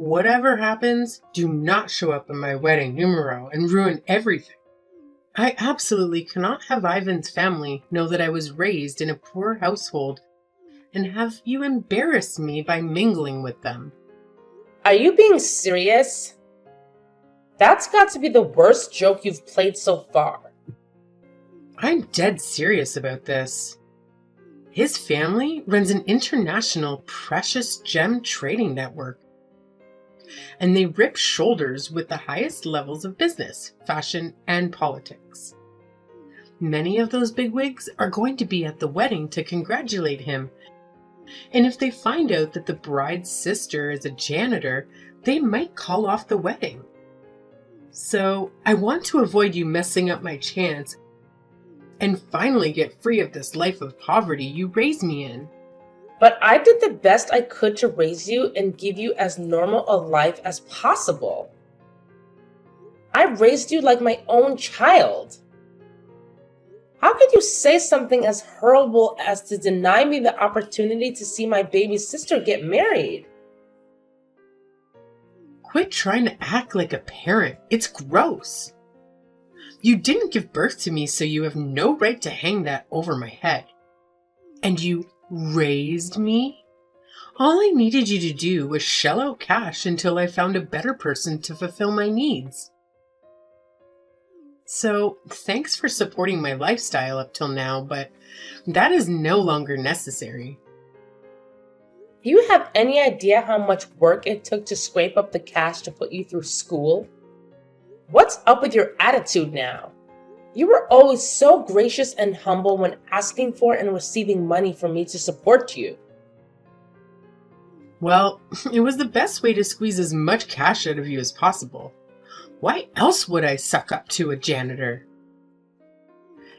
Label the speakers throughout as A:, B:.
A: Whatever happens, do not show up at my wedding numero and ruin everything. I absolutely cannot have Ivan's family know that I was raised in a poor household and have you embarrass me by mingling with them.
B: Are you being serious? That's got to be the worst joke you've played so far.
A: I'm dead serious about this. His family runs an international precious gem trading network, and they rip shoulders with the highest levels of business, fashion, and politics. Many of those bigwigs are going to be at the wedding to congratulate him, and if they find out that the bride's sister is a janitor, they might call off the wedding. So I want to avoid you messing up my chance and finally get free of this life of poverty you raised me in.
B: But I did the best I could to raise you and give you as normal a life as possible. I raised you like my own child. How could you say something as horrible as to deny me the opportunity to see my baby sister get married?
A: Quit trying to act like a parent. It's gross. You didn't give birth to me, so you have no right to hang that over my head. And you raised me? All I needed you to do was shell out cash until I found a better person to fulfill my needs. So, thanks for supporting my lifestyle up till now, but that is no longer necessary.
B: Do you have any idea how much work it took to scrape up the cash to put you through school? What's up with your attitude now? You were always so gracious and humble when asking for and receiving money from me to support you.
A: Well, it was the best way to squeeze as much cash out of you as possible. Why else would I suck up to a janitor?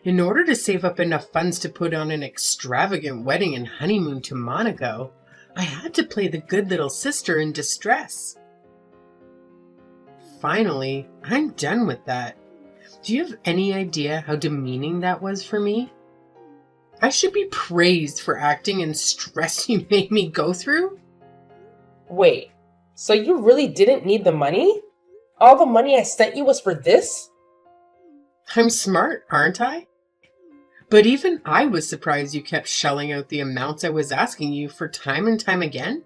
A: In order to save up enough funds to put on an extravagant wedding and honeymoon to Monaco, I had to play the good little sister in distress. Finally, I'm done with that. Do you have any idea how demeaning that was for me? I should be praised for acting in stress you made me go through?
B: Wait, so you really didn't need the money? All the money I sent you was for this?
A: I'm smart, aren't I? But even I was surprised you kept shelling out the amounts I was asking you for time and time again.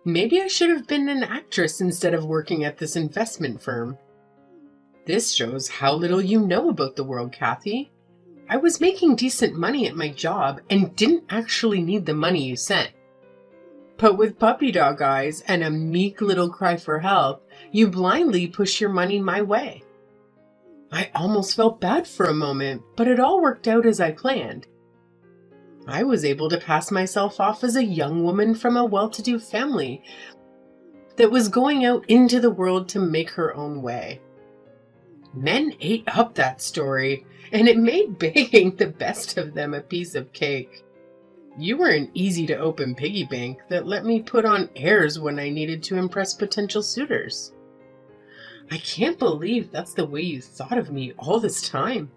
A: Maybe I should have been an actress instead of working at this investment firm. This shows how little you know about the world, Kathy. I was making decent money at my job and didn't actually need the money you sent. But with puppy dog eyes and a meek little cry for help, you blindly push your money my way. I almost felt bad for a moment, but it all worked out as I planned. I was able to pass myself off as a young woman from a well-to-do family that was going out into the world to make her own way. Men ate up that story, and it made begging the best of them a piece of cake. You were an easy-to-open piggy bank that let me put on airs when I needed to impress potential suitors. I can't believe that's the way you thought of me all this time.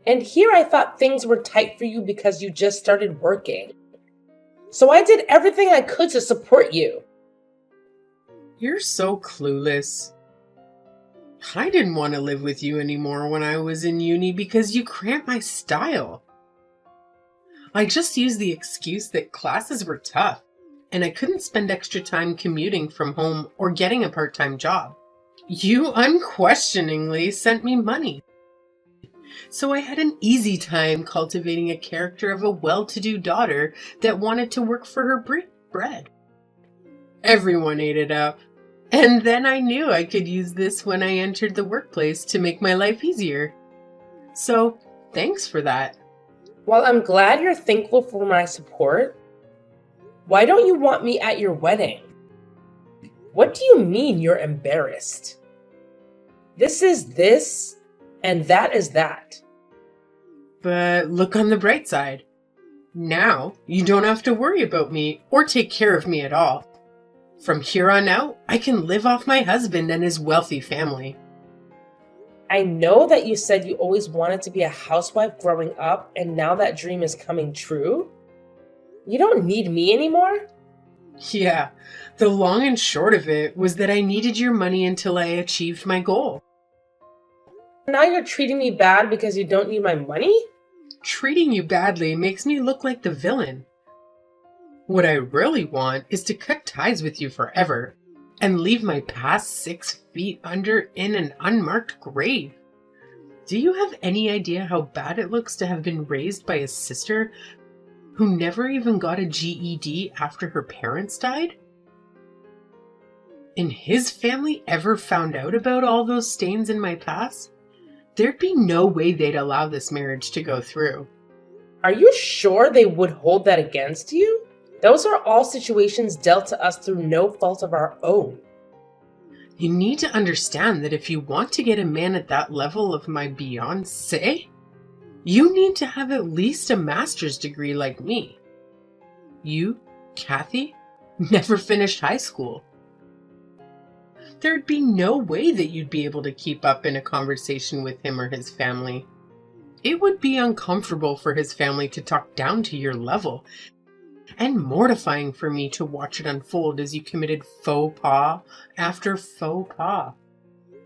B: And here I thought things were tight for you because you just started working. So I did everything I could to support you.
A: You're so clueless. I didn't want to live with you anymore when I was in uni because you cramped my style. I just used the excuse that classes were tough and I couldn't spend extra time commuting from home or getting a part-time job. You unquestioningly sent me money. So I had an easy time cultivating a character of a well-to-do daughter that wanted to work for her bread. Everyone ate it up. And then I knew I could use this when I entered the workplace to make my life easier. So, thanks for that.
B: While I'm glad you're thankful for my support, why don't you want me at your wedding? What do you mean you're embarrassed? This is this, and that is that.
A: But look on the bright side. Now, you don't have to worry about me or take care of me at all. From here on out, I can live off my husband and his wealthy family.
B: I know that you said you always wanted to be a housewife growing up, and now that dream is coming true. You don't need me anymore?
A: Yeah, the long and short of it was that I needed your money until I achieved my goal.
B: Now you're treating me bad because you don't need my money?
A: Treating you badly makes me look like the villain. What I really want is to cut ties with you forever and leave my past 6 feet under in an unmarked grave. Do you have any idea how bad it looks to have been raised by a sister who never even got a GED after her parents died? And his family ever found out about all those stains in my past, there'd be no way they'd allow this marriage to go through.
B: Are you sure they would hold that against you? Those are all situations dealt to us through no fault of our own.
A: You need to understand that if you want to get a man at that level of my Beyoncé, you need to have at least a master's degree like me. You, Kathy, never finished high school. There'd be no way that you'd be able to keep up in a conversation with him or his family. It would be uncomfortable for his family to talk down to your level, and mortifying for me to watch it unfold as you committed faux pas after faux pas.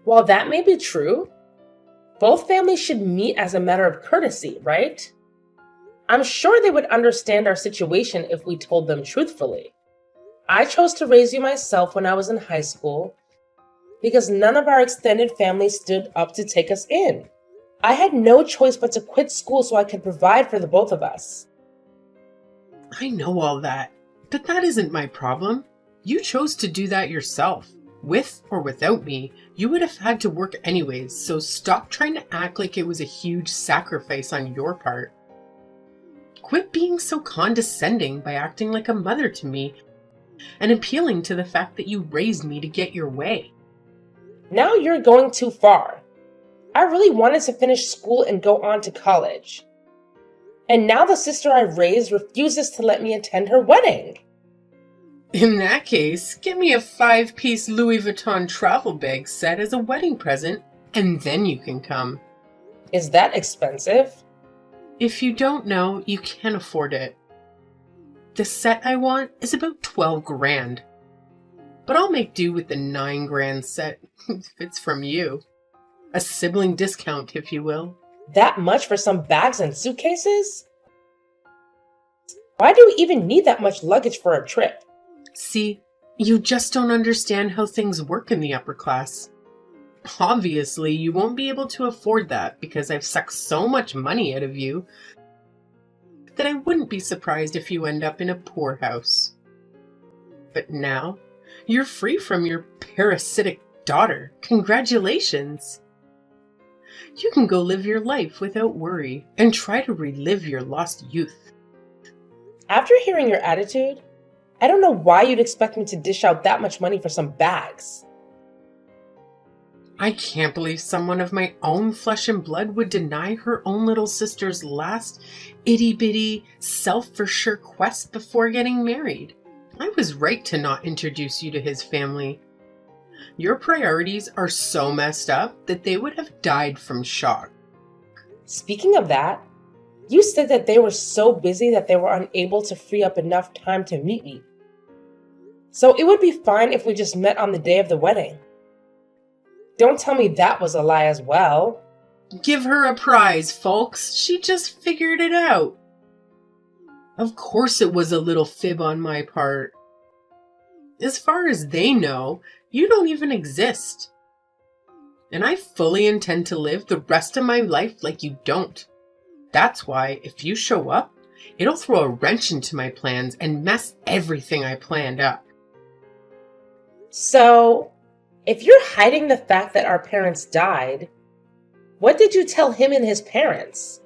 B: While that may be true, both families should meet as a matter of courtesy, right? I'm sure they would understand our situation if we told them truthfully. I chose to raise you myself when I was in high school because none of our extended family stood up to take us in. I had no choice but to quit school so I could provide for the both of us.
A: I know all that, but that isn't my problem. You chose to do that yourself. With or without me, you would have had to work anyways, so stop trying to act like it was a huge sacrifice on your part. Quit being so condescending by acting like a mother to me and appealing to the fact that you raised me to get your way.
B: Now you're going too far. I really wanted to finish school and go on to college. And now the sister I raised refuses to let me attend her wedding.
A: In that case, get me a 5-piece Louis Vuitton travel bag set as a wedding present, and then you can come.
B: Is that expensive?
A: If you don't know, you can afford it. The set I want is about 12 grand. But I'll make do with the 9 grand set if it's from you. A sibling discount, if you will.
B: That much for some bags and suitcases? Why do we even need that much luggage for a trip?
A: See, you just don't understand how things work in the upper class. Obviously, you won't be able to afford that because I've sucked so much money out of you that I wouldn't be surprised if you end up in a poorhouse. But now, you're free from your parasitic daughter. Congratulations! You can go live your life without worry and try to relive your lost youth.
B: After hearing your attitude, I don't know why you'd expect me to dish out that much money for some bags.
A: I can't believe someone of my own flesh and blood would deny her own little sister's last itty-bitty, self-for-sure quest before getting married. I was right to not introduce you to his family. Your priorities are so messed up that they would have died from shock.
B: Speaking of that, you said that they were so busy that they were unable to free up enough time to meet me. So it would be fine if we just met on the day of the wedding. Don't tell me that was a lie as well.
A: Give her a prize, folks. She just figured it out. Of course it was a little fib on my part. As far as they know, you don't even exist. And I fully intend to live the rest of my life like you don't. That's why, if you show up, it'll throw a wrench into my plans and mess everything I planned up.
B: So, if you're hiding the fact that our parents died, what did you tell him and his parents?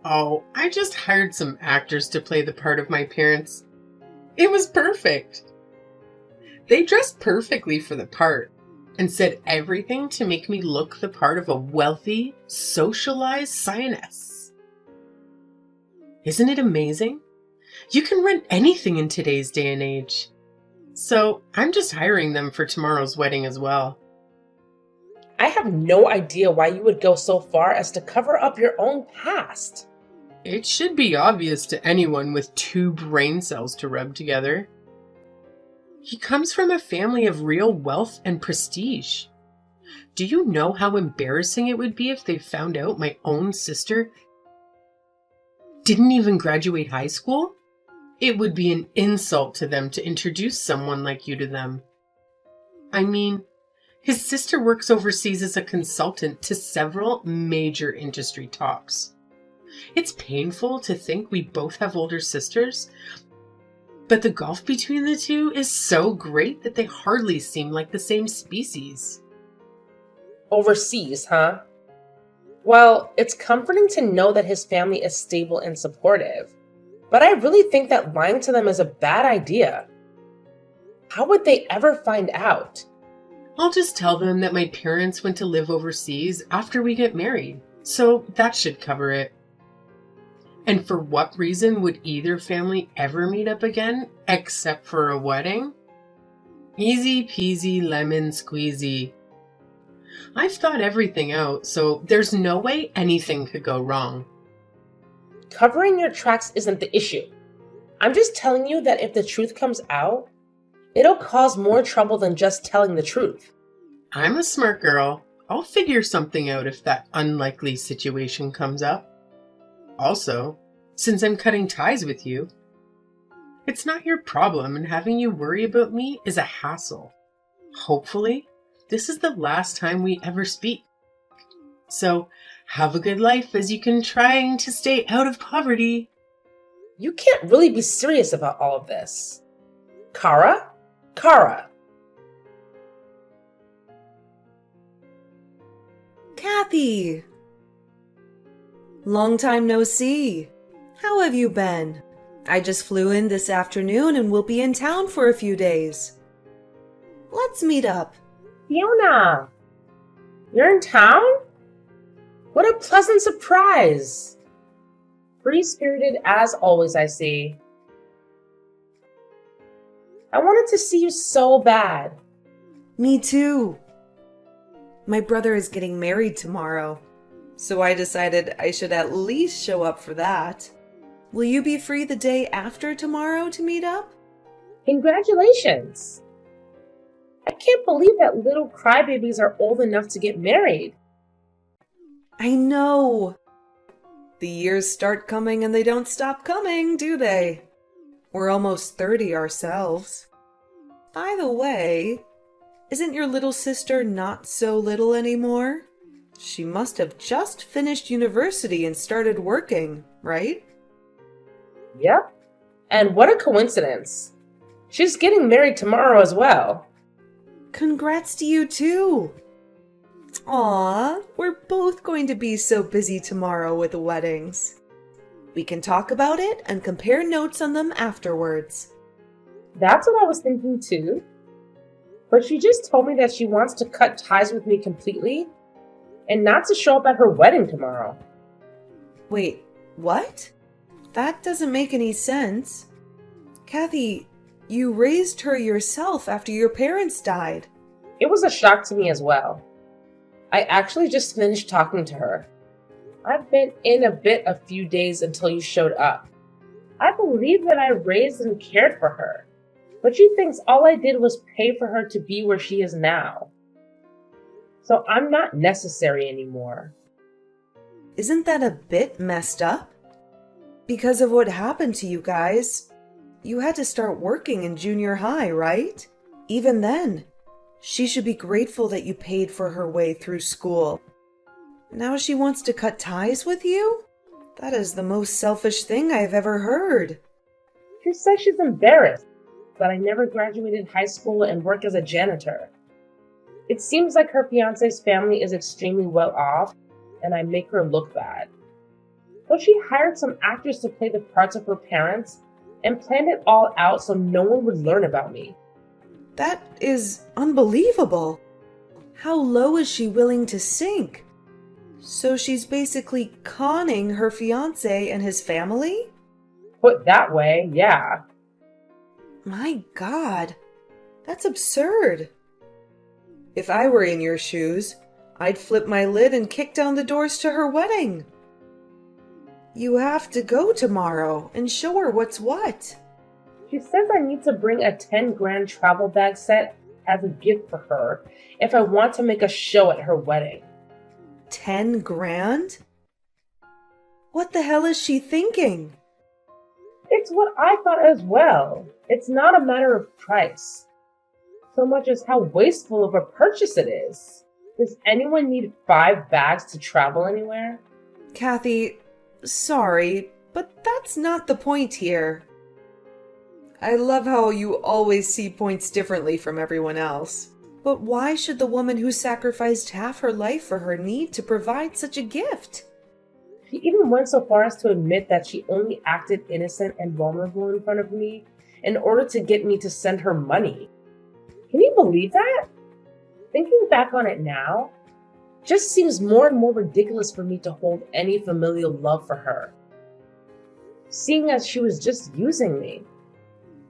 A: Oh, I just hired some actors to play the part of my parents. It was perfect. They dressed perfectly for the part and said everything to make me look the part of a wealthy, socialized scientist. Isn't it amazing? You can rent anything in today's day and age. So I'm just hiring them for tomorrow's wedding as well.
B: I have no idea why you would go so far as to cover up your own past.
A: It should be obvious to anyone with 2 brain cells to rub together. He comes from a family of real wealth and prestige. Do you know how embarrassing it would be if they found out my own sister didn't even graduate high school? It would be an insult to them to introduce someone like you to them. I mean, his sister works overseas as a consultant to several major industry tops. It's painful to think we both have older sisters, but the gulf between the two is so great that they hardly seem like the same species.
B: Overseas, huh? Well, it's comforting to know that his family is stable and supportive, but I really think that lying to them is a bad idea. How would they ever find out?
A: I'll just tell them that my parents went to live overseas after we get married, so that should cover it. And for what reason would either family ever meet up again, except for a wedding? Easy peasy lemon squeezy. I've thought everything out, so there's no way anything could go wrong.
B: Covering your tracks isn't the issue. I'm just telling you that if the truth comes out, it'll cause more trouble than just telling the truth.
A: I'm a smart girl. I'll figure something out if that unlikely situation comes up. Also, since I'm cutting ties with you, it's not your problem, and having you worry about me is a hassle. Hopefully, this is the last time we ever speak. So, have a good life as you can trying to stay out of poverty.
B: You can't really be serious about all of this. Kara? Kara.
C: Kathy! Long time no see. How have you been? I just flew in this afternoon and will be in town for a few days. Let's meet up.
B: Fiona! You're in town? What a pleasant surprise! Free-spirited as always, I see. I wanted to see you so bad.
C: Me too. My brother is getting married tomorrow, so I decided I should at least show up for that. Will you be free the day after tomorrow to meet up?
B: Congratulations! I can't believe that little crybabies are old enough to get married.
C: I know. The years start coming and they don't stop coming, do they? We're almost 30 ourselves. By the way, isn't your little sister not so little anymore? She must have just finished university and started working, right?
B: Yep. And what a coincidence. She's getting married tomorrow as well.
C: Congrats to you too. Aw, we're both going to be so busy tomorrow with the weddings. We can talk about it and compare notes on them afterwards.
B: That's what I was thinking too. But she just told me that she wants to cut ties with me completely and not to show up at her wedding tomorrow.
C: Wait, what? That doesn't make any sense. Kathy, you raised her yourself after your parents died.
B: It was a shock to me as well. I actually just finished talking to her. I've been in a bit a few days until you showed up. I believe that I raised and cared for her, but she thinks all I did was pay for her to be where she is now. So I'm not necessary anymore.
C: Isn't that a bit messed up? Because of what happened to you guys, you had to start working in junior high, right? Even then, she should be grateful that you paid for her way through school. Now she wants to cut ties with you? That is the most selfish thing I've ever heard.
B: She says she's embarrassed that I never graduated high school and work as a janitor. It seems like her fiance's family is extremely well off, and I make her look bad. So she hired some actors to play the parts of her parents and planned it all out so no one would learn about me.
C: That is unbelievable. How low is she willing to sink? So she's basically conning her fiancé and his family?
B: Put that way, yeah.
C: My God, that's absurd. If I were in your shoes, I'd flip my lid and kick down the doors to her wedding. You have to go tomorrow and show her what's what.
B: She says I need to bring a 10 grand travel bag set as a gift for her if I want to make a show at her wedding.
C: 10 grand? What the hell is she thinking?
B: It's what I thought as well. It's not a matter of price, so much as how wasteful of a purchase it is. Does anyone need 5 bags to travel anywhere?
C: Kathy, sorry, but that's not the point here. I love how you always see points differently from everyone else. But why should the woman who sacrificed half her life for her need to provide such a gift?
B: She even went so far as to admit that she only acted innocent and vulnerable in front of me in order to get me to send her money. Can you believe that? Thinking back on it now, just seems more and more ridiculous for me to hold any familial love for her, seeing as she was just using me.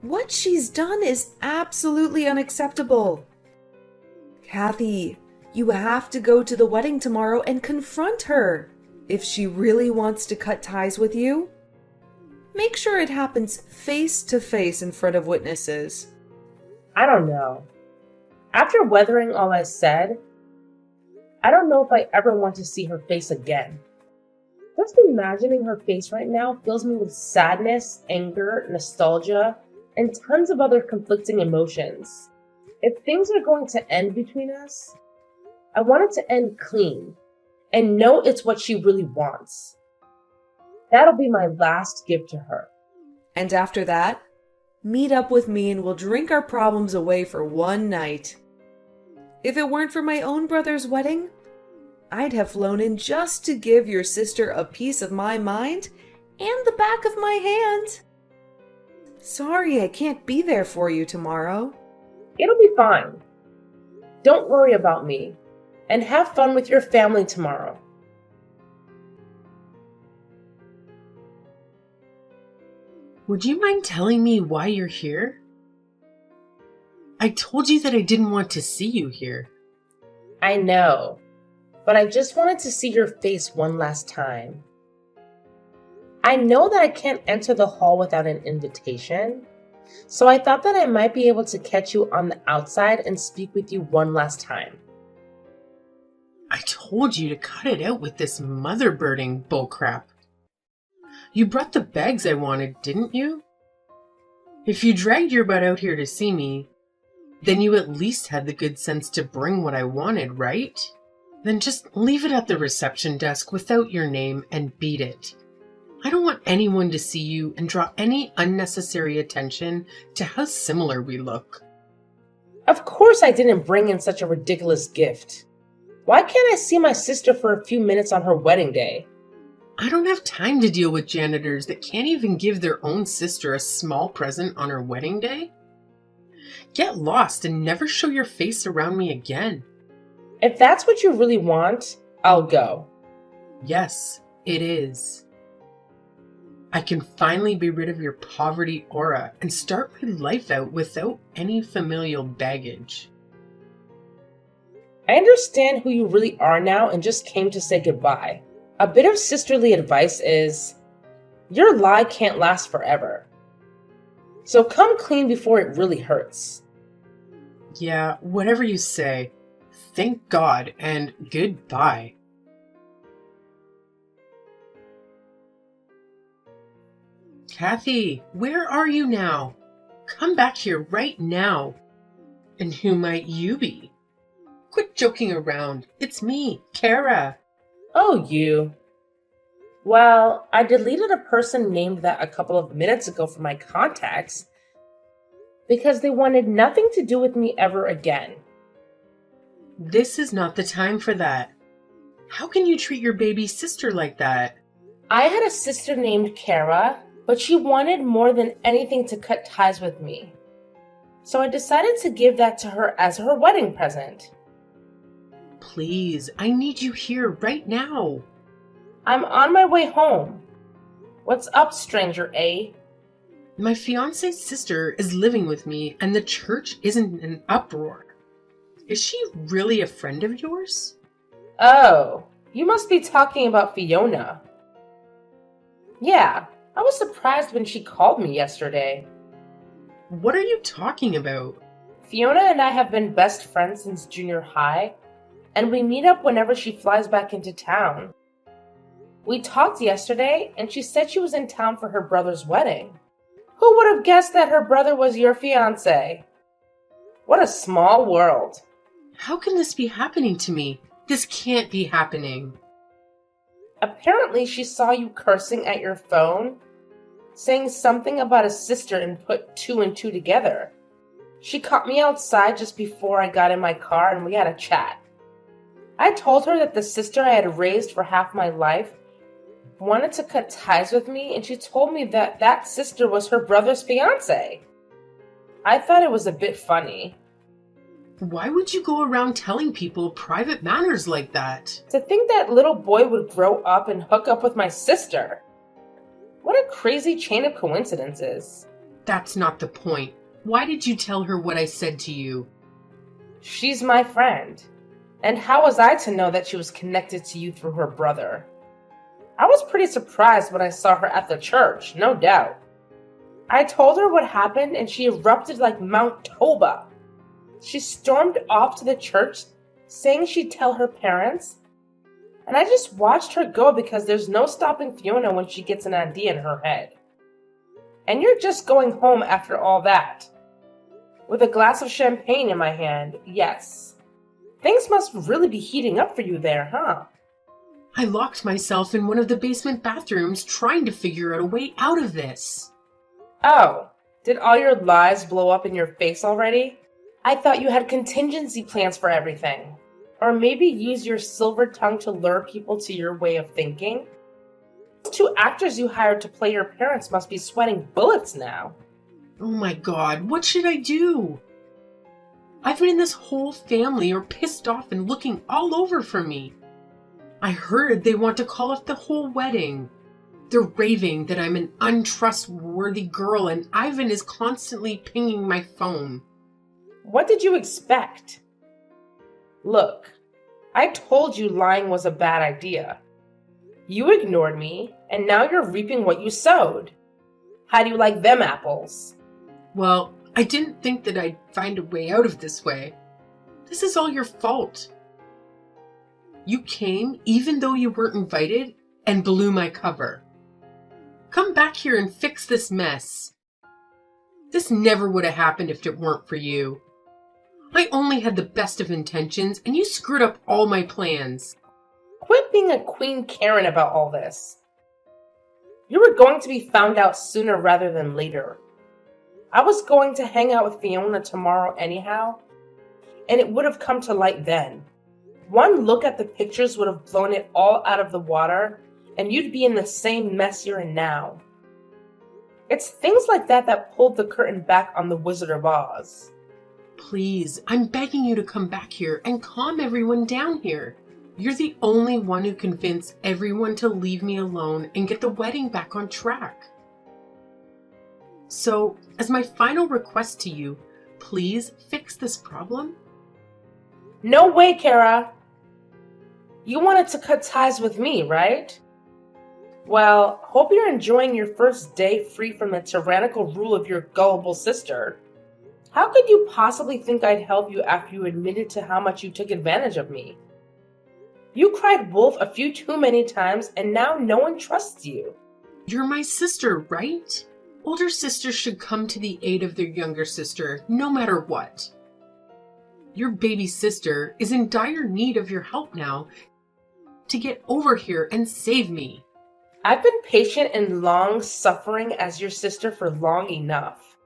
C: What she's done is absolutely unacceptable. Kathy, you have to go to the wedding tomorrow and confront her. If she really wants to cut ties with you, make sure it happens face to face in front of witnesses.
B: I don't know. After weathering all I said, I don't know if I ever want to see her face again. Just imagining her face right now fills me with sadness, anger, nostalgia, and tons of other conflicting emotions. If things are going to end between us, I want it to end clean and know it's what she really wants. That'll be my last gift to her.
C: And after that, meet up with me and we'll drink our problems away for one night. If it weren't for my own brother's wedding, I'd have flown in just to give your sister a piece of my mind and the back of my hand. Sorry I can't be there for you tomorrow.
B: It'll be fine. Don't worry about me, and have fun with your family tomorrow.
A: Would you mind telling me why you're here? I told you that I didn't want to see you here.
B: I know, but I just wanted to see your face one last time. I know that I can't enter the hall without an invitation, so I thought that I might be able to catch you on the outside and speak with you one last time.
A: I told you to cut it out with this mother-birding bullcrap. You brought the bags I wanted, didn't you? If you dragged your butt out here to see me, then you at least had the good sense to bring what I wanted, right? Then just leave it at the reception desk without your name and beat it. I don't want anyone to see you and draw any unnecessary attention to how similar we look.
B: Of course I didn't bring in such a ridiculous gift. Why can't I see my sister for a few minutes on her wedding day?
A: I don't have time to deal with janitors that can't even give their own sister a small present on her wedding day. Get lost and never show your face around me again.
B: If that's what you really want, I'll go.
A: Yes, it is. I can finally be rid of your poverty aura and start my life out without any familial baggage.
B: I understand who you really are now and just came to say goodbye. A bit of sisterly advice is, your lie can't last forever. So come clean before it really hurts.
A: Yeah, whatever you say. Thank God and goodbye. Kathy, where are you now? Come back here right now. And who might you be? Quit joking around. It's me, Kara.
B: Oh, you. Well, I deleted a person named that a couple of minutes ago from my contacts because they wanted nothing to do with me ever again.
A: This is not the time for that. How can you treat your baby sister like that?
B: I had a sister named Kara, but she wanted more than anything to cut ties with me. So I decided to give that to her as her wedding present.
A: Please, I need you here right now.
B: I'm on my way home. What's up, stranger A?
A: My fiance's sister is living with me and the church isn't in an uproar. Is she really a friend of yours?
B: Oh, you must be talking about Fiona. Yeah, I was surprised when she called me yesterday.
A: What are you talking about?
B: Fiona and I have been best friends since junior high, and we meet up whenever she flies back into town. We talked yesterday, and she said she was in town for her brother's wedding. Who would have guessed that her brother was your fiancé? What a small world.
A: How can this be happening to me? This can't be happening.
B: Apparently, she saw you cursing at your phone, saying something about a sister and put two and two together. She caught me outside just before I got in my car and we had a chat. I told her that the sister I had raised for half my life wanted to cut ties with me, and she told me that that sister was her brother's fiancé. I thought it was a bit funny.
A: Why would you go around telling people private matters like that?
B: To think that little boy would grow up and hook up with my sister. What a crazy chain of coincidences.
A: That's not the point. Why did you tell her what I said to you?
B: She's my friend. And how was I to know that she was connected to you through her brother? I was pretty surprised when I saw her at the church, no doubt. I told her what happened and she erupted like Mount Toba. She stormed off to the church, saying she'd tell her parents. And I just watched her go because there's no stopping Fiona when she gets an idea in her head. And you're just going home after all that. With a glass of champagne in my hand, yes. Things must really be heating up for you there, huh?
A: I locked myself in one of the basement bathrooms trying to figure out a way out of this.
B: Oh, did all your lies blow up in your face already? I thought you had contingency plans for everything. Or maybe use your silver tongue to lure people to your way of thinking? Those two actors you hired to play your parents must be sweating bullets now.
A: Oh my god, what should I do? Ivan and this whole family are pissed off and looking all over for me. I heard they want to call off the whole wedding. They're raving that I'm an untrustworthy girl and Ivan is constantly pinging my phone.
B: What did you expect? Look, I told you lying was a bad idea. You ignored me, and now you're reaping what you sowed. How do you like them apples?
A: Well, I didn't think that I'd find a way out of this way. This is all your fault. You came, even though you weren't invited, and blew my cover. Come back here and fix this mess. This never would have happened if it weren't for you. I only had the best of intentions, and you screwed up all my plans.
B: Quit being a Queen Karen about all this. You were going to be found out sooner rather than later. I was going to hang out with Fiona tomorrow anyhow, and it would have come to light then. One look at the pictures would have blown it all out of the water, and you'd be in the same mess you're in now. It's things like that that pulled the curtain back on the Wizard of Oz.
A: Please, I'm begging you to come back here and calm everyone down here. You're the only one who convinced everyone to leave me alone and get the wedding back on track. So, as my final request to you, please fix this problem.
B: No way, Kara! You wanted to cut ties with me, right? Well, hope you're enjoying your first day free from the tyrannical rule of your gullible sister. How could you possibly think I'd help you after you admitted to how much you took advantage of me? You cried wolf a few too many times, and now no one trusts you.
A: You're my sister, right? Older sisters should come to the aid of their younger sister, no matter what. Your baby sister is in dire need of your help now to get over here and save me.
B: I've been patient and long-suffering as your sister for long enough.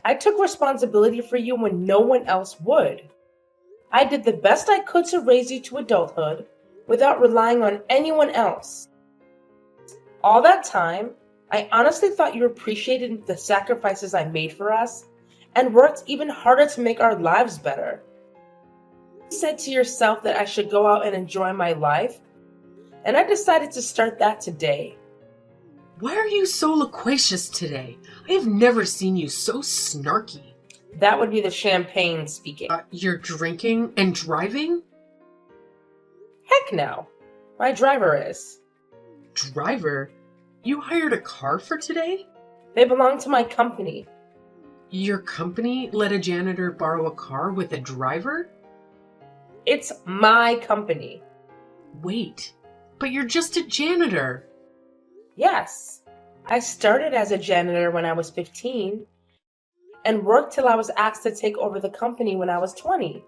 B: I took responsibility for you when no one else would. I did the best I could to raise you to adulthood without relying on anyone else. All that time, I honestly thought you appreciated the sacrifices I made for us and worked even harder to make our lives better. You said to yourself that I should go out and enjoy my life, and I decided to start that today.
A: Why are you so loquacious today? I have never seen you so snarky.
B: That would be the champagne speaking.
A: You're drinking and driving?
B: Heck no. My driver is.
A: Driver? You hired a car for today?
B: They belong to my company.
A: Your company let a janitor borrow a car with a driver?
B: It's my company.
A: Wait, but you're just a janitor.
B: Yes, I started as a janitor when I was 15 and worked till I was asked to take over the company when I was 20.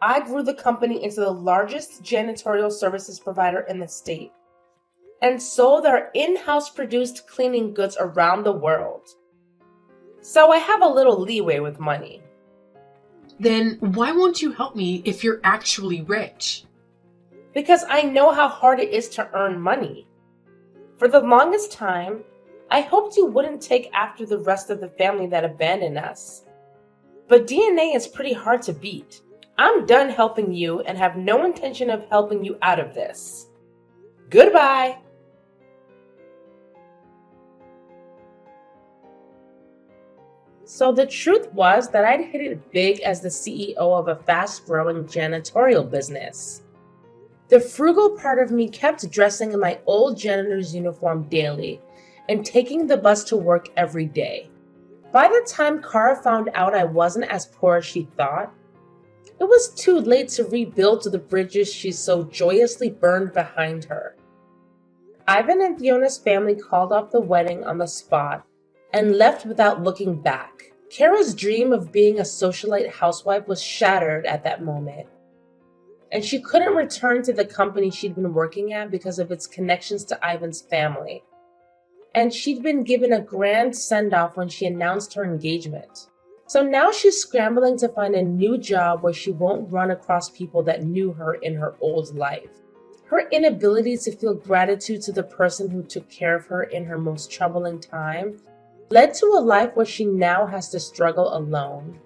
B: I grew the company into the largest janitorial services provider in the state and sold our in-house produced cleaning goods around the world. So I have a little leeway with money.
A: Then why won't you help me if you're actually rich?
B: Because I know how hard it is to earn money. For the longest time, I hoped you wouldn't take after the rest of the family that abandoned us. But DNA is pretty hard to beat. I'm done helping you and have no intention of helping you out of this. Goodbye. So the truth was that I'd hit it big as the CEO of a fast-growing janitorial business. The frugal part of me kept dressing in my old janitor's uniform daily and taking the bus to work every day. By the time Kara found out I wasn't as poor as she thought, it was too late to rebuild the bridges she so joyously burned behind her. Ivan and Fiona's family called off the wedding on the spot and left without looking back. Kara's dream of being a socialite housewife was shattered at that moment, and she couldn't return to the company she'd been working at because of its connections to Ivan's family. And she'd been given a grand send-off when she announced her engagement. So now she's scrambling to find a new job where she won't run across people that knew her in her old life. Her inability to feel gratitude to the person who took care of her in her most troubling time led to a life where she now has to struggle alone.